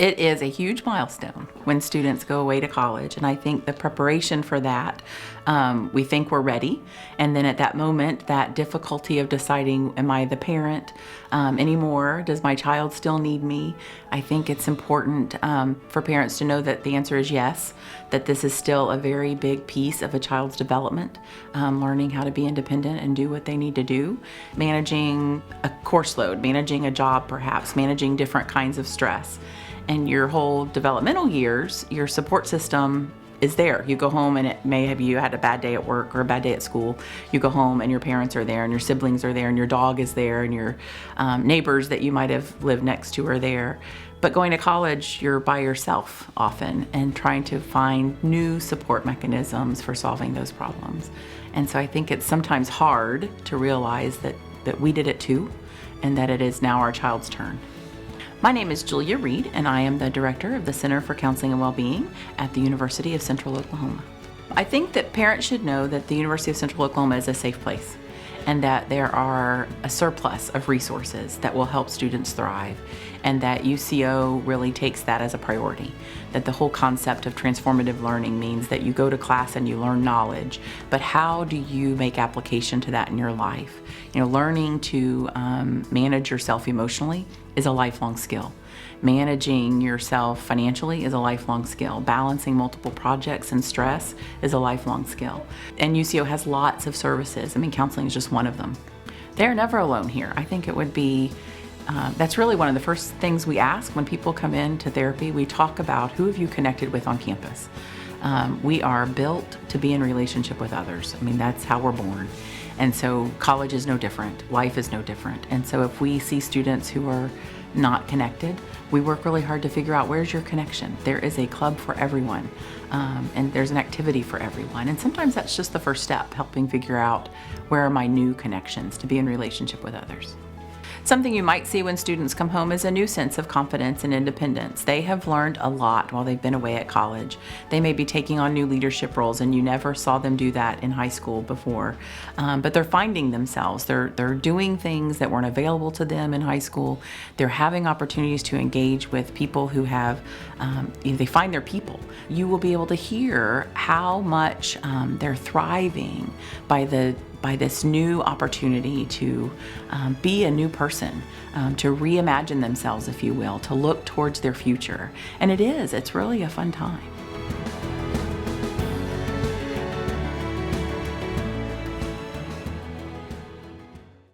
It is a huge milestone when students go away to college, and I think the preparation for that, we think we're ready, and then at that moment, that difficulty of deciding, am I the parent anymore? Does my child still need me? I think it's important for parents to know that the answer is yes, that this is still a very big piece of a child's development, learning how to be independent and do what they need to do, managing a course load, managing a job perhaps, managing different kinds of stress. And your whole developmental years, your support system is there. You go home and it may have you had a bad day at work or a bad day at school. You go home and your parents are there and your siblings are there and your dog is there and your neighbors that you might have lived next to are there. But going to college, you're by yourself often and trying to find new support mechanisms for solving those problems. And so I think it's sometimes hard to realize that we did it too and that it is now our child's turn. My name is Julia Reed, and I am the director of the Center for Counseling and Wellbeing at the University of Central Oklahoma. I think that parents should know that the University of Central Oklahoma is a safe place and that there are a surplus of resources that will help students thrive, and that UCO really takes that as a priority. That the whole concept of transformative learning means that you go to class and you learn knowledge, but how do you make application to that in your life? You know, learning to manage yourself emotionally is a lifelong skill. Managing yourself financially is a lifelong skill. Balancing multiple projects and stress is a lifelong skill. And UCO has lots of services. I mean, counseling is just one of them. They're never alone here. I think it would be, that's really one of the first things we ask when people come into therapy. We talk about who have you connected with on campus. We are built to be in relationship with others. I mean, that's how we're born. And so college is no different. Life is no different. And so if we see students who are not connected, we work really hard to figure out where's your connection. There is a club for everyone, and there's an activity for everyone. And sometimes that's just the first step, helping figure out where are my new connections to be in relationship with others. Something you might see when students come home is a new sense of confidence and independence. They have learned a lot while they've been away at college. They may be taking on new leadership roles, and you never saw them do that in high school before. But they're finding themselves. They're doing things that weren't available to them in high school. They're having opportunities to engage with people who have, they find their people. You will be able to hear how much they're thriving by this new opportunity to be a new person, to reimagine themselves, if you will, to look towards their future. And it's really a fun time.